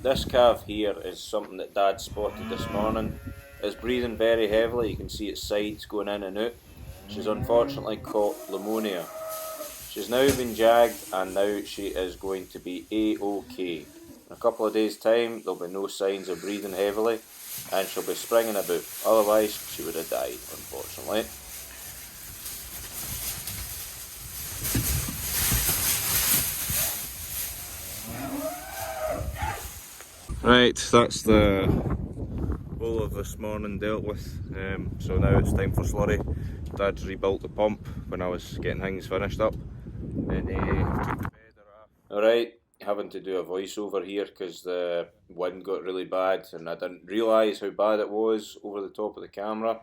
This calf here is something that Dad spotted this morning. It's breathing very heavily, you can see its sides going in and out. She's unfortunately caught pneumonia. She's now been jagged and now she is going to be A-OK. In a couple of days' time there'll be no signs of breathing heavily and she'll be springing about, otherwise she would have died, unfortunately. Right, that's the whole of this morning dealt with, so now it's time for Slurry. Dad's rebuilt the pump when I was getting things finished up, and took the bed off. Alright, having to do a voiceover here because the wind got really bad and I didn't realise how bad it was over the top of the camera.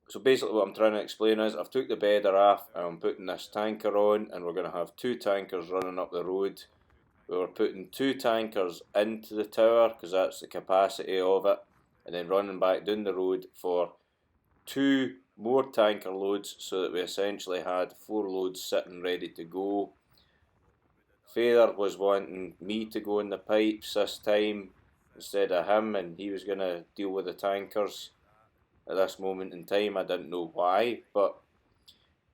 So basically what I'm trying to explain is I've took the bed off and I'm putting this tanker on, and we're going to have 2 tankers running up the road. We were putting 2 tankers into the tower because that's the capacity of it, and then running back down the road for 2 more tanker loads, so that we essentially had 4 loads sitting ready to go. Father was wanting me to go in the pipes this time instead of him, and he was going to deal with the tankers. At this moment in time I didn't know why, but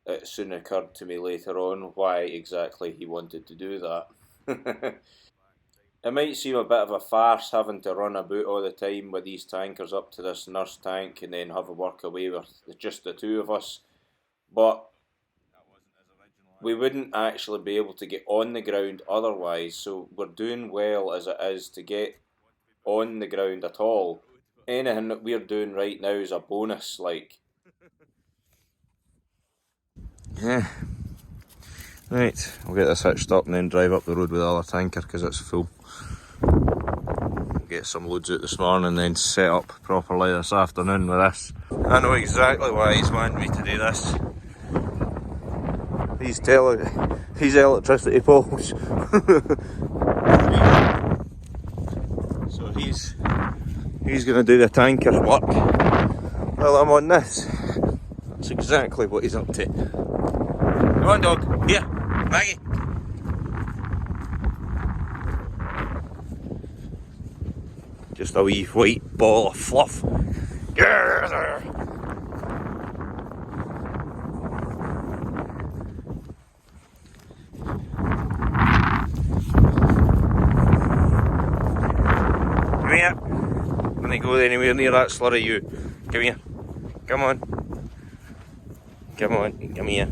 it soon occurred to me later on why exactly he wanted to do that. It might seem a bit of a farce having to run about all the time with these tankers up to this nurse tank and then have a work away with just the 2 of us, but we wouldn't actually be able to get on the ground otherwise, so we're doing well as it is to get on the ground at all. Anything that we're doing right now is a bonus, like. Yeah. Right, I'll get this hitched up and then drive up the road with the other tanker because it's full. We'll get some loads out this morning and then set up properly this afternoon with this. I know exactly why he's wanting me to do this. These electricity poles. So he's going to do the tanker's work while I'm on this. That's exactly what he's up to. Come on, dog. Here, Maggie. Just a wee white ball of fluff. Yes. Come here. Don't go anywhere near that Slurry, you. Come here. Come on. Come on. Come here.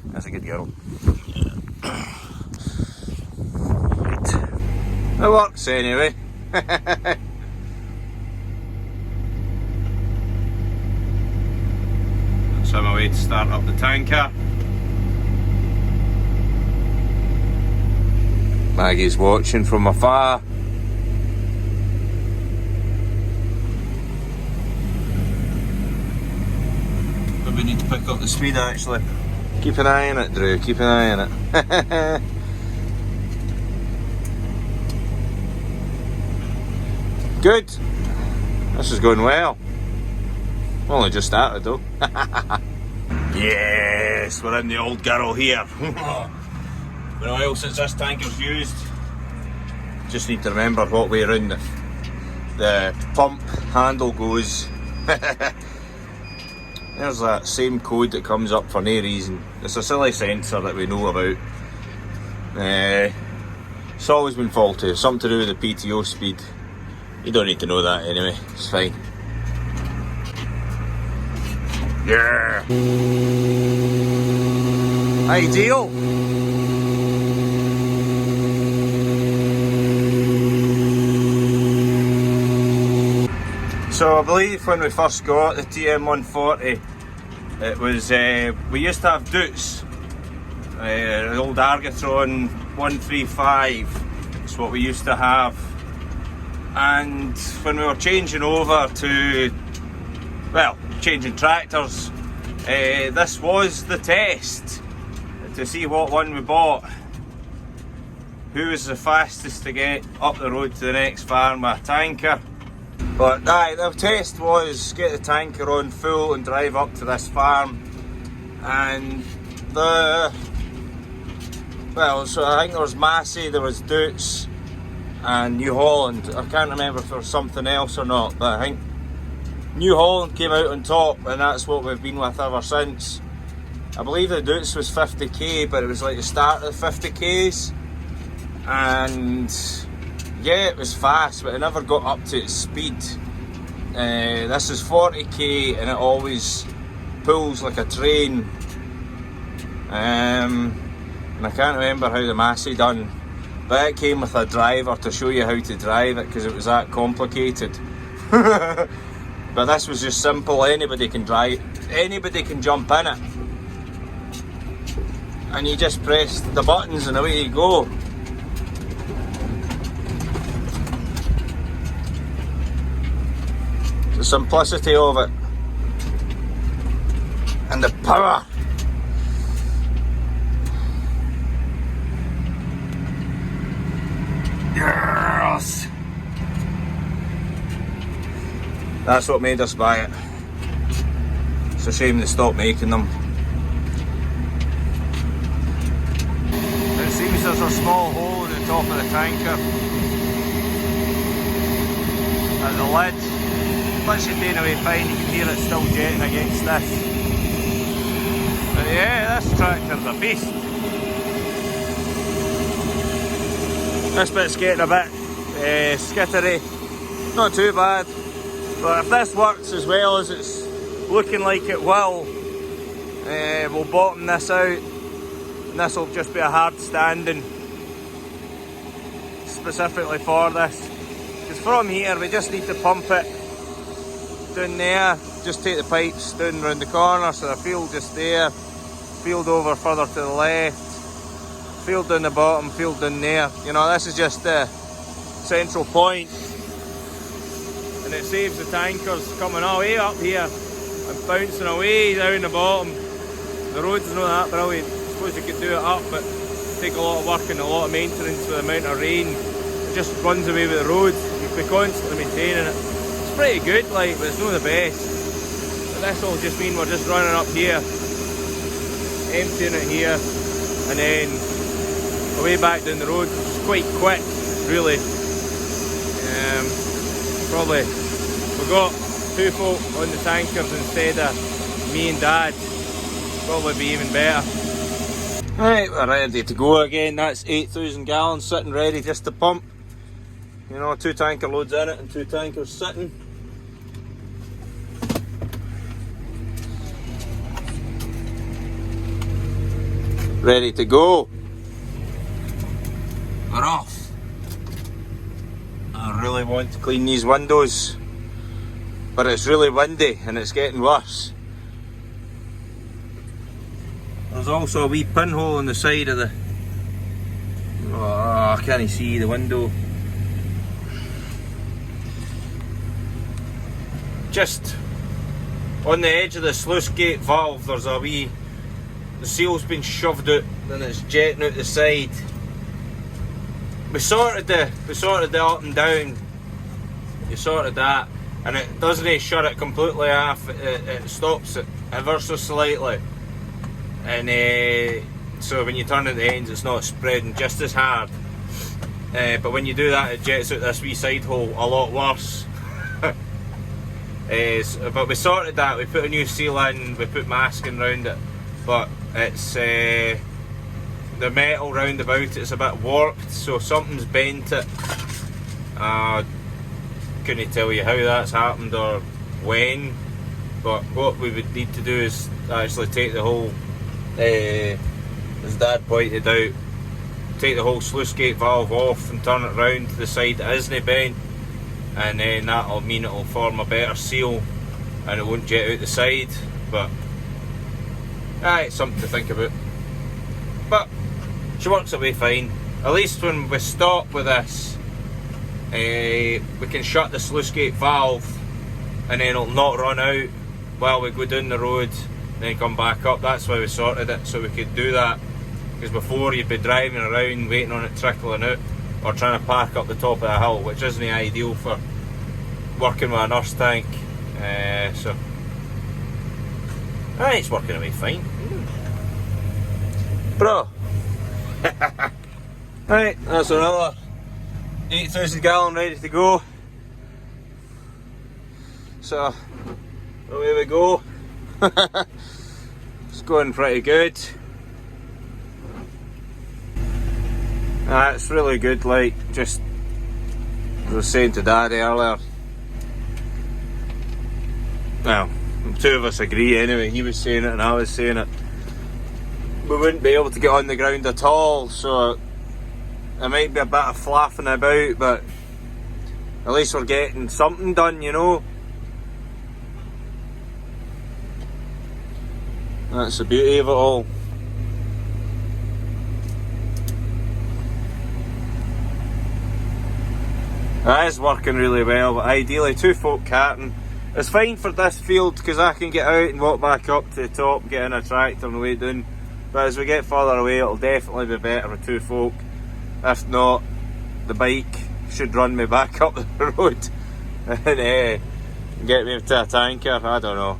That's a good girl. Right. It works anyway. So I'm away to start up the tanker. Maggie's watching from afar. But we need to pick up the speed actually. Keep an eye on it, Drew, keep an eye on it. Good! This is going well. Only just started though. Yes, we're in the old girl here. Been a while since this tanker's used. Just need to remember what way around the pump handle goes. There's that same code that comes up for no reason. It's a silly sensor that we know about. It's always been faulty. It's something to do with the PTO speed. You don't need to know that anyway. It's fine. Yeah. Ideal. So I believe when we first got the TM140, it was, we used to have Doots, the old Argatron 135, that's what we used to have. And when we were changing over to, well, changing tractors, this was the test to see what one we bought. Who was the fastest to get up the road to the next farm with a tanker. But aye, the test was get the tanker on full and drive up to this farm, and so I think there was Massey, there was Doots, and New Holland. I can't remember if there was something else or not, but I think New Holland came out on top, and that's what we've been with ever since. I believe the Dutz was 50k, but it was like the start of the 50k's, and yeah, it was fast, but it never got up to its speed. This is 40k, and it always pulls like a train. And I can't remember how the Massey done, but it came with a driver to show you how to drive it, because it was that complicated. But this was just simple. Anybody can drive, anybody can jump in it, and you just press the buttons and away you go. The simplicity of it and the power. Yes! That's what made us buy it. It's a shame they stopped making them. It seems there's a small hole in the top of the tanker at the lid. Once you take it away fine, you can hear it still jetting against this. But yeah, this tractor's a beast. This bit's getting a bit skittery, not too bad, but if this works as well as it's looking like it will, we'll bottom this out, and this will just be a hard standing specifically for this, because from here we just need to pump it down there, just take the pipes down round the corner, so the field just there, field over further to the left, field down the bottom, field down there. You know, this is just the central point, and it saves the tankers coming all the way up here and bouncing away down the bottom. The road's not that brilliant. I suppose you could do it up, but take a lot of work and a lot of maintenance with the amount of rain. It just runs away with the road. You'd be constantly maintaining it. It's pretty good, like, but it's not the best. But this will just mean we're just running up here, emptying it here, and then away back down the road. It's quite quick, really. Probably we got two folk on the tankers instead of me and Dad. Probably be even better. Right, we're ready to go again. That's 8,000 gallons sitting ready just to pump. You know, 2 tanker loads in it and 2 tankers sitting. Ready to go. We're off. I really want to clean these windows, but it's really windy and it's getting worse. There's also a wee pinhole on the side of the... Oh, I can't see the window. Just on the edge of the sluice gate valve, there's a wee... The seal's been shoved out and it's jetting out the side. We sorted the up and down. You sorted that, and it doesn't shut it completely off. It stops it ever so slightly, and so when you turn at the ends, it's not spreading just as hard. But when you do that, it jets out this wee side hole a lot worse. But we sorted that. We put a new seal in. We put masking around it, but it's. The metal round about it's a bit warped, so something's bent it. Couldn't tell you how that's happened or when, but what we would need to do is actually take the whole, as Dad pointed out, take the whole sluice gate valve off and turn it round to the side that isn't bent, and then that'll mean it'll form a better seal and it won't jet out the side. But it's something to think about. But she works away fine. At least when we stop with this, we can shut the sluice gate valve and then it'll not run out while we go down the road and then come back up. That's why we sorted it, so we could do that. Because before you'd be driving around waiting on it trickling out, or trying to park up the top of the hill, which isn't ideal for working with a nurse tank. So it's working away fine. Bro. Right, that's another 8,000 gallon ready to go. So away we go. It's going pretty good. It's really good, like, just as I was saying to Daddy earlier. Well, two of us agree anyway, he was saying it and I was saying it. We wouldn't be able to get on the ground at all, so there might be a bit of flapping about, but at least we're getting something done, you know. That's the beauty of it all. That is working really well, but ideally 2 folk carting. It's fine for this field because I can get out and walk back up to the top, get in a tractor on the way down. But as we get further away, it'll definitely be better with 2 folk. If not, the bike should run me back up the road and get me to a tanker. I don't know.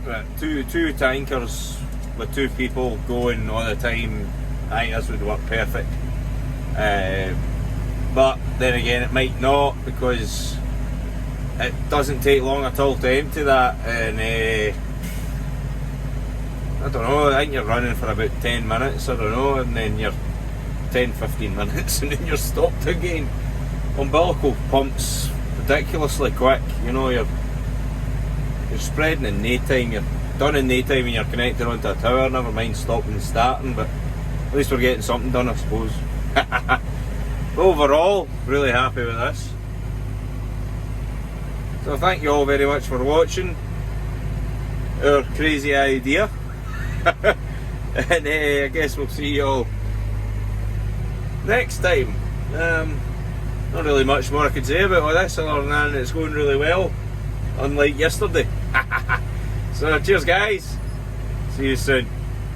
But two tankers with 2 people going all the time, I think this would work perfect. But then again, it might not, because it doesn't take long at all to empty that, and I don't know, I think you're running for about 10 minutes, I don't know, and then you're 10-15 minutes and then you're stopped again. Umbilical pumps ridiculously quick, you know, you're spreading in no time, you're done in no time and you're connected onto a tower, never mind stopping and starting, but at least we're getting something done, I suppose. Overall, really happy with this. So thank you all very much for watching our crazy idea. And I guess we'll see you all next time. Not really much more I could say about all this other than it's going really well, unlike yesterday. So cheers guys, see you soon.